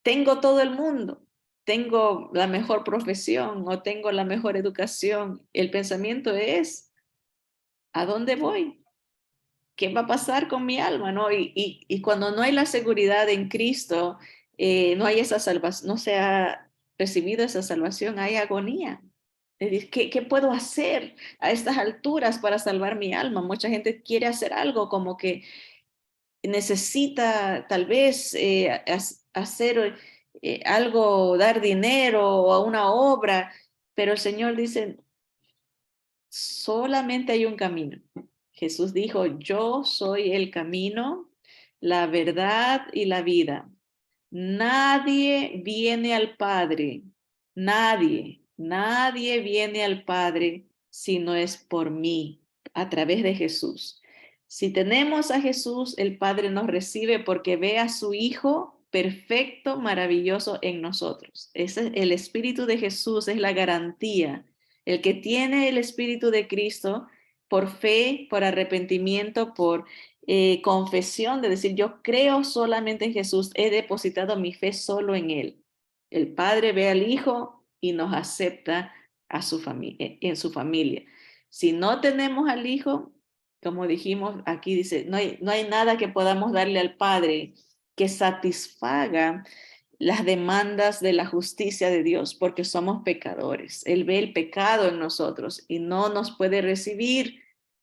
tengo todo el mundo. tengo la mejor profesión o tengo la mejor educación. El pensamiento es, ¿a dónde voy? ¿Qué va a pasar con mi alma? ¿No? Y cuando no hay la seguridad en Cristo, no hay esa salvación, no se ha recibido esa salvación, hay agonía. Es decir, ¿qué puedo hacer a estas alturas para salvar mi alma? Mucha gente quiere hacer algo como que necesita tal vez hacer algo, dar dinero a una obra, pero el Señor dice, solamente hay un camino. Jesús dijo, yo soy el camino, la verdad y la vida. Nadie viene al Padre, nadie viene al Padre si no es por mí, a través de Jesús. Si tenemos a Jesús, el Padre nos recibe porque ve a su Hijo perfecto, maravilloso en nosotros. Ese, el Espíritu de Jesús es la garantía. El que tiene el Espíritu de Cristo por fe, por arrepentimiento, por confesión, de decir, yo creo solamente en Jesús, he depositado mi fe solo en Él. El Padre ve al Hijo y nos acepta a su en su familia. Si no tenemos al Hijo, como dijimos, aquí dice, no hay nada que podamos darle al Padre que satisfaga las demandas de la justicia de Dios, porque somos pecadores. Él ve el pecado en nosotros y no nos puede recibir,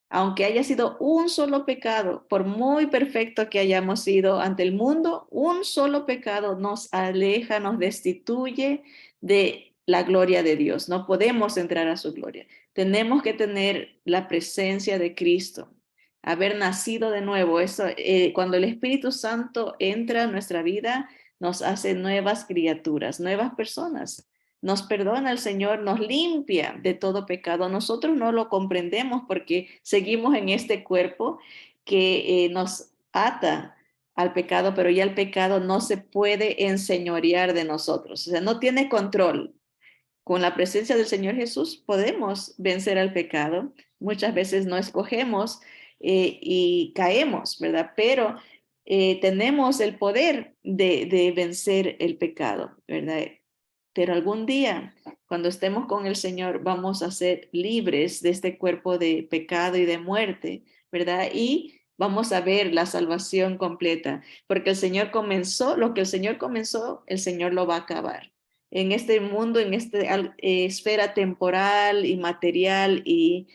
aunque haya sido un solo pecado, por muy perfecto que hayamos sido ante el mundo, un solo pecado nos aleja, nos destituye de la gloria de Dios. No podemos entrar a su gloria. Tenemos que tener la presencia de Cristo, haber nacido de nuevo. Eso, cuando el Espíritu Santo entra en nuestra vida, nos hace nuevas criaturas, nuevas personas. Nos perdona el Señor, nos limpia de todo pecado. Nosotros no lo comprendemos porque seguimos en este cuerpo que nos ata al pecado, pero ya el pecado no se puede enseñorear de nosotros. O sea, no tiene control. Con la presencia del Señor Jesús podemos vencer al pecado. Muchas veces no escogemos y caemos, ¿verdad? Pero tenemos el poder de vencer el pecado, ¿verdad? Pero algún día, cuando estemos con el Señor, vamos a ser libres de este cuerpo de pecado y de muerte, ¿verdad? Y vamos a ver la salvación completa, porque el Señor comenzó, lo que el Señor comenzó, el Señor lo va a acabar. En este mundo, en esta esfera temporal y material y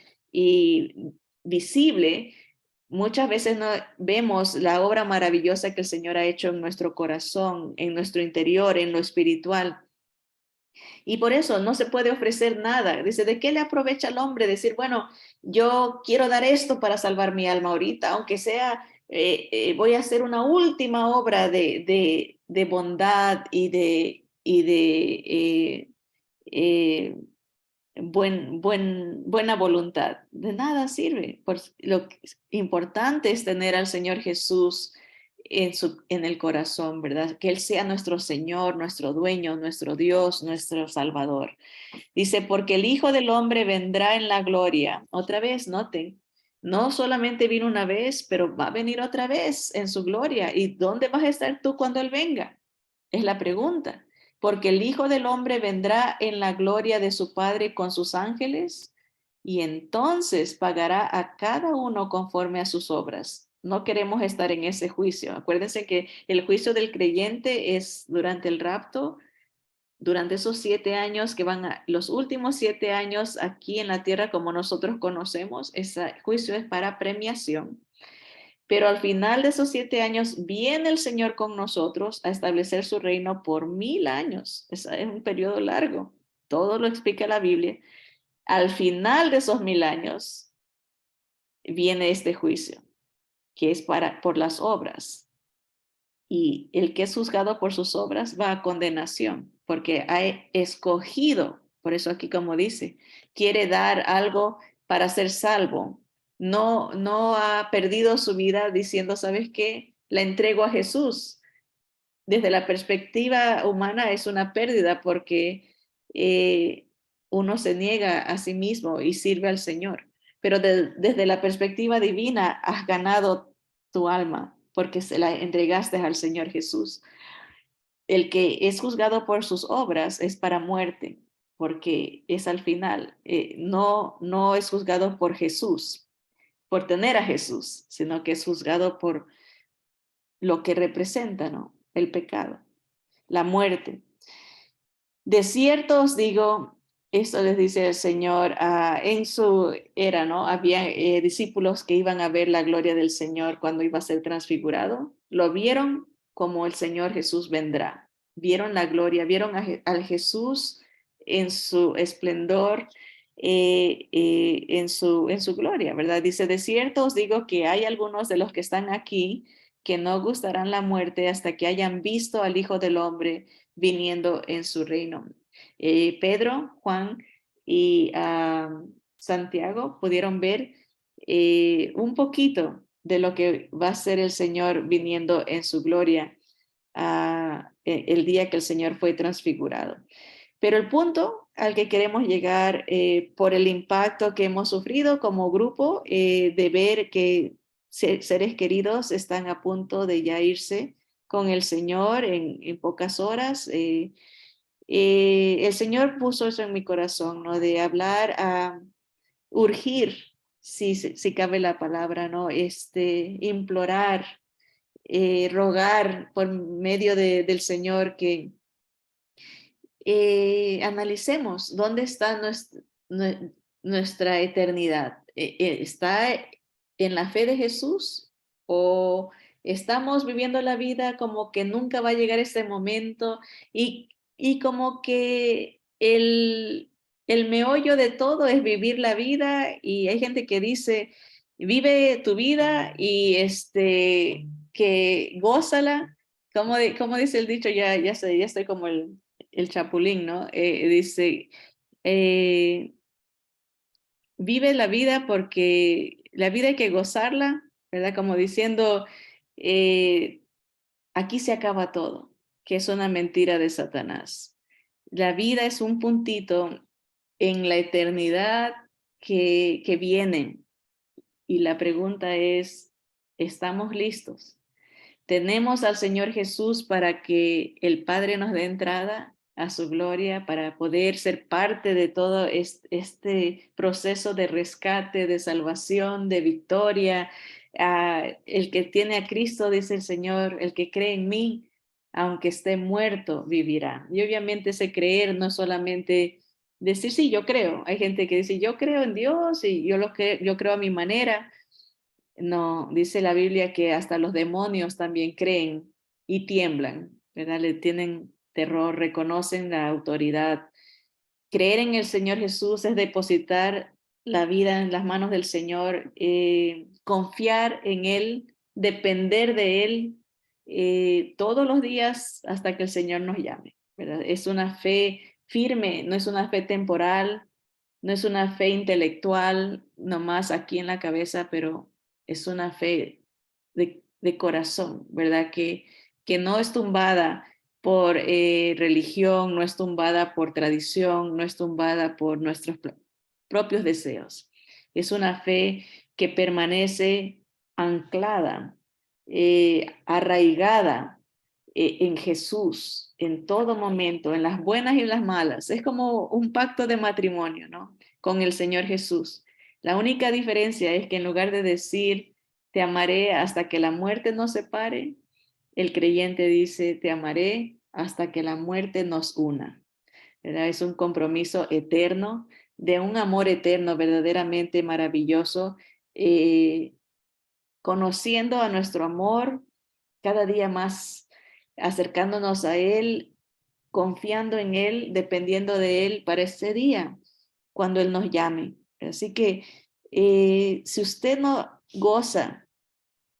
visible, muchas veces no vemos la obra maravillosa que el Señor ha hecho en nuestro corazón, en nuestro interior, en lo espiritual. Y por eso no se puede ofrecer nada. Dice, ¿de qué le aprovecha al hombre decir, bueno, yo quiero dar esto para salvar mi alma ahorita, aunque sea, voy a hacer una última obra de bondad y de eh, buena voluntad? De nada sirve. Lo importante es tener al Señor Jesús en el corazón, ¿verdad? Que Él sea nuestro Señor, nuestro dueño, nuestro Dios, nuestro Salvador. Dice, porque el Hijo del Hombre vendrá en la gloria. Otra vez, noten, no solamente vino una vez, pero va a venir otra vez en su gloria. ¿Y dónde vas a estar tú cuando Él venga? Es la pregunta. Porque el Hijo del Hombre vendrá en la gloria de su Padre con sus ángeles y entonces pagará a cada uno conforme a sus obras. No queremos estar en ese juicio. Acuérdense que el juicio del creyente es durante el rapto, durante esos 7 años que van a, los últimos 7 años aquí en la tierra como nosotros conocemos, ese juicio es para premiación. Pero al final de esos 7 años viene el Señor con nosotros a establecer su reino por 1000 años. Es un periodo largo. Todo lo explica la Biblia. Al final de esos 1000 años viene este juicio, que es por las obras. Y el que es juzgado por sus obras va a condenación, porque ha escogido, por eso aquí como dice, quiere dar algo para ser salvo. No ha perdido su vida diciendo, ¿sabes qué? La entrego a Jesús. Desde la perspectiva humana es una pérdida porque uno se niega a sí mismo y sirve al Señor. Pero desde la perspectiva divina has ganado tu alma porque se la entregaste al Señor Jesús. el que es juzgado por sus obras es para muerte, porque es al final. No es juzgado por Jesús, por tener a Jesús, sino que es juzgado por lo que representa, ¿no? El pecado, la muerte. De cierto os digo, esto les dice el Señor, en su era, ¿no? Había discípulos que iban a ver la gloria del Señor cuando iba a ser transfigurado. Lo vieron como el Señor Jesús vendrá. Vieron la gloria, vieron al Jesús en su esplendor, en su gloria, ¿verdad? Dice, de cierto os digo que hay algunos de los que están aquí que no gustarán la muerte hasta que hayan visto al Hijo del Hombre viniendo en su reino. Pedro, Juan y Santiago pudieron ver un poquito de lo que va a ser el Señor viniendo en su gloria el día que el Señor fue transfigurado. Pero el punto al que queremos llegar por el impacto que hemos sufrido como grupo, de ver que seres queridos están a punto de ya irse con el Señor en pocas horas. El Señor puso eso en mi corazón, ¿no? De hablar a urgir, si cabe la palabra, ¿no? Implorar, rogar por medio del Señor que analicemos dónde está nuestra eternidad. ¿Está en la fe de Jesús o estamos viviendo la vida como que nunca va a llegar este momento y como que el meollo de todo es vivir la vida? Y hay gente que dice, vive tu vida y que gózala, como dice el dicho, ya estoy como el chapulín, ¿no? Dice, eh, vive la vida porque la vida hay que gozarla, ¿verdad? Como diciendo, eh, aquí se acaba todo, que es una mentira de Satanás. La vida es un puntito en la eternidad que viene. Y la pregunta es, ¿estamos listos? Tenemos al Señor Jesús para que el Padre nos dé entrada a su gloria, para poder ser parte de todo este proceso de rescate, de salvación, de victoria. El que tiene a Cristo, dice el Señor, el que cree en mí, aunque esté muerto, vivirá. Y obviamente ese creer no es solamente decir, sí, yo creo. Hay gente que dice, yo creo en Dios y yo creo a mi manera. No, dice la Biblia que hasta los demonios también creen y tiemblan, ¿verdad? Le tienen terror, reconocen la autoridad. Creer en el Señor Jesús es depositar la vida en las manos del Señor, confiar en Él, depender de Él todos los días hasta que el Señor nos llame, ¿verdad? Es una fe firme, no es una fe temporal, no es una fe intelectual, nomás aquí en la cabeza, pero es una fe de corazón, ¿verdad? Que no es tumbada por religión, no es tumbada por tradición, no es tumbada por nuestros propios deseos. Es una fe que permanece anclada, arraigada en Jesús en todo momento, en las buenas y en las malas. Es como un pacto de matrimonio, ¿no? Con el Señor Jesús. La única diferencia es que en lugar de decir, te amaré hasta que la muerte nos separe, el creyente dice, te amaré hasta que la muerte nos una. ¿Verdad? Es un compromiso eterno, de un amor eterno verdaderamente maravilloso, eh, conociendo a nuestro amor cada día más, acercándonos a Él, confiando en Él, dependiendo de Él para ese día, cuando Él nos llame. Así que si usted no goza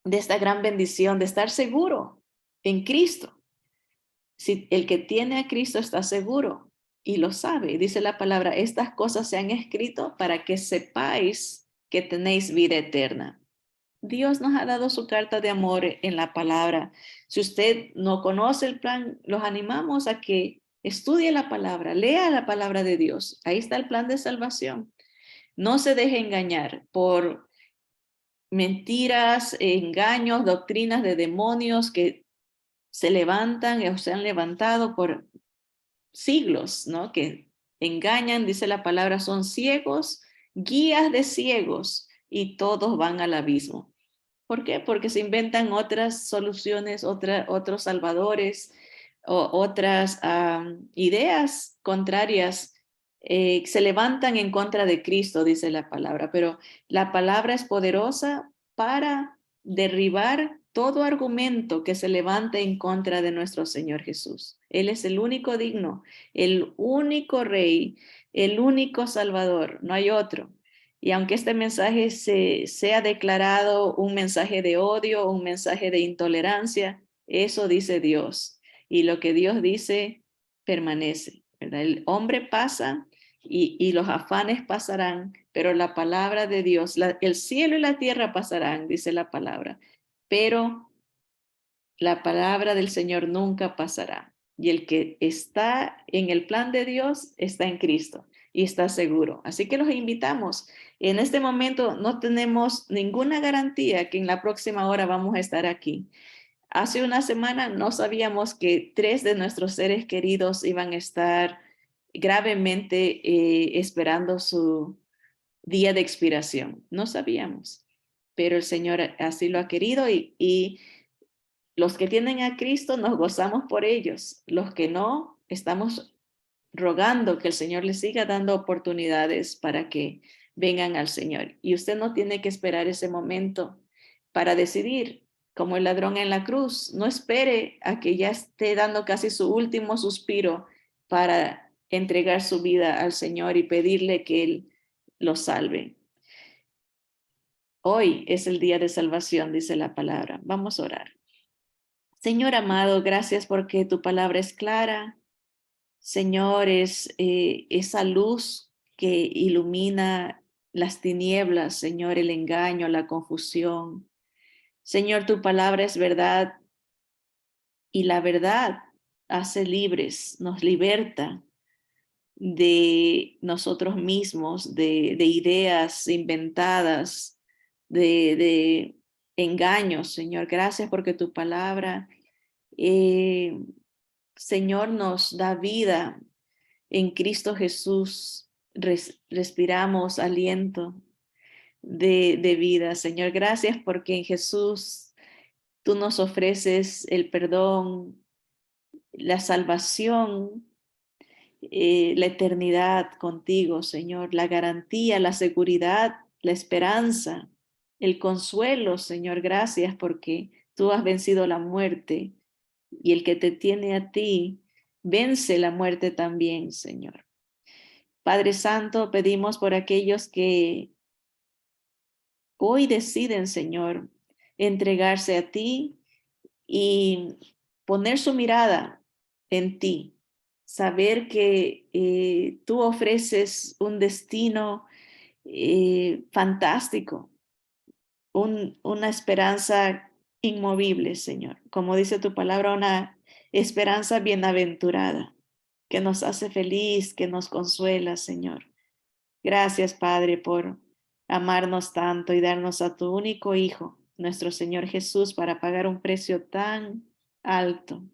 de esta gran bendición, de estar seguro en Cristo, si el que tiene a Cristo está seguro y lo sabe, dice la palabra, estas cosas se han escrito para que sepáis que tenéis vida eterna. Dios nos ha dado su carta de amor en la palabra. Si usted no conoce el plan, los animamos a que estudie la palabra, lea la palabra de Dios. Ahí está el plan de salvación. No se deje engañar por mentiras, engaños, doctrinas de demonios que se levantan o se han levantado por siglos, ¿no? Que engañan, dice la palabra, son ciegos, guías de ciegos, y todos van al abismo. ¿Por qué? Porque se inventan otras soluciones, otros salvadores, o otras ideas contrarias. Se levantan en contra de Cristo, dice la palabra, pero la palabra es poderosa para derribar todo argumento que se levante en contra de nuestro Señor Jesús. Él es el único digno, el único Rey, el único Salvador, no hay otro. Y aunque este mensaje sea declarado un mensaje de odio, un mensaje de intolerancia, eso dice Dios. Y lo que Dios dice permanece, ¿verdad? El hombre pasa y los afanes pasarán, pero la palabra de Dios, el cielo y la tierra pasarán, dice la palabra, pero la palabra del Señor nunca pasará. Y el que está en el plan de Dios está en Cristo y está seguro. Así que los invitamos. En este momento no tenemos ninguna garantía que en la próxima hora vamos a estar aquí. Hace una semana no sabíamos que 3 de nuestros seres queridos iban a estar gravemente esperando su día de expiración. No sabíamos, pero el Señor así lo ha querido y los que tienen a Cristo nos gozamos por ellos. Los que no, estamos rogando que el Señor les siga dando oportunidades para que vengan al Señor. Y usted no tiene que esperar ese momento para decidir, como el ladrón en la cruz. No espere a que ya esté dando casi su último suspiro para entregar su vida al Señor y pedirle que Él lo salve. Hoy es el día de salvación, dice la palabra. Vamos a orar. Señor amado, gracias porque tu palabra es clara. Señor, es esa luz que ilumina las tinieblas, Señor, el engaño, la confusión. Señor, tu palabra es verdad y la verdad hace libres, nos liberta de nosotros mismos, de ideas inventadas, de engaños, Señor. Gracias porque tu palabra, eh, Señor, nos da vida. En Cristo Jesús respiramos aliento de vida. Señor, gracias porque en Jesús tú nos ofreces el perdón, la salvación, la eternidad contigo, Señor, la garantía, la seguridad, la esperanza, el consuelo, Señor. Gracias porque tú has vencido la muerte y el que te tiene a ti vence la muerte también, Señor. Padre Santo, pedimos por aquellos que hoy deciden, Señor, entregarse a ti y poner su mirada en ti, saber que tú ofreces un destino fantástico, una esperanza inmovible, Señor. Como dice tu palabra, una esperanza bienaventurada que nos hace feliz, que nos consuela, Señor. Gracias, Padre, por amarnos tanto y darnos a tu único Hijo, nuestro Señor Jesús, para pagar un precio tan alto.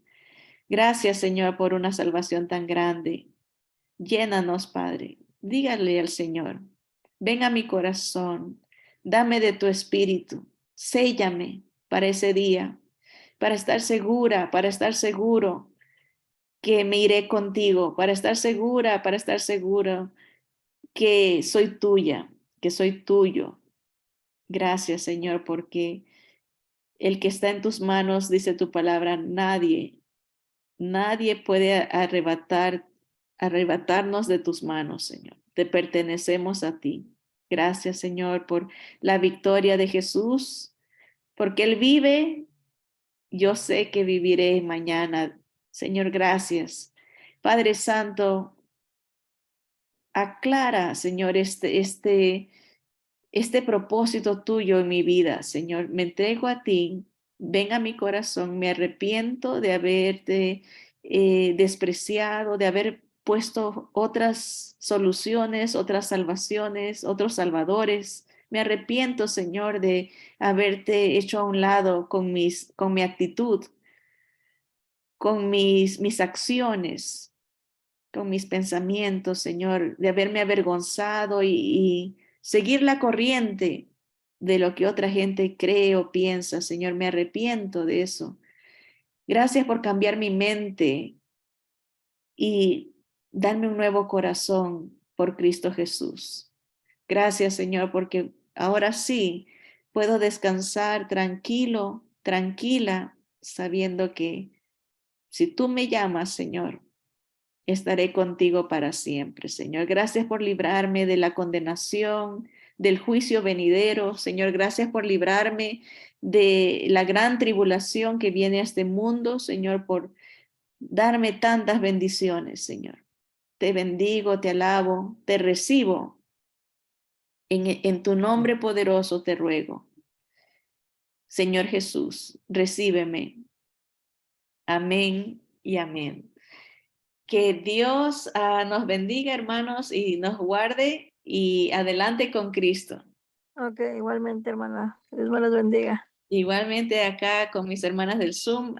Gracias, Señor, por una salvación tan grande. Llénanos, Padre. Dígale al Señor, ven a mi corazón, dame de tu espíritu, séllame para ese día, para estar segura, para estar seguro que me iré contigo, para estar segura, para estar seguro que soy tuya, que soy tuyo. Gracias, Señor, porque el que está en tus manos, dice tu palabra, nadie puede arrebatarnos de tus manos, Señor. Te pertenecemos a ti. Gracias, Señor, por la victoria de Jesús, porque Él vive, yo sé que viviré mañana. Señor, gracias. Padre Santo, aclara, Señor, este propósito tuyo en mi vida, Señor. Me entrego a ti, ven a mi corazón, me arrepiento de haberte despreciado, de haber puesto otras soluciones, otras salvaciones, otros salvadores. Me arrepiento, Señor, de haberte hecho a un lado con mi actitud. con mis acciones, con mis pensamientos, Señor, de haberme avergonzado y seguir la corriente de lo que otra gente cree o piensa. Señor, me arrepiento de eso. Gracias por cambiar mi mente y darme un nuevo corazón por Cristo Jesús. Gracias, Señor, porque ahora sí puedo descansar tranquilo, tranquila, sabiendo que si tú me llamas, Señor, estaré contigo para siempre, Señor. Gracias por librarme de la condenación, del juicio venidero, Señor. Gracias por librarme de la gran tribulación que viene a este mundo, Señor, por darme tantas bendiciones, Señor. Te bendigo, te alabo, te recibo. En tu nombre poderoso te ruego. Señor Jesús, recíbeme. Amén y amén. Que Dios nos bendiga, hermanos, y nos guarde y adelante con Cristo. Ok, igualmente, hermana. Dios me los bendiga. Igualmente acá con mis hermanas del Zoom,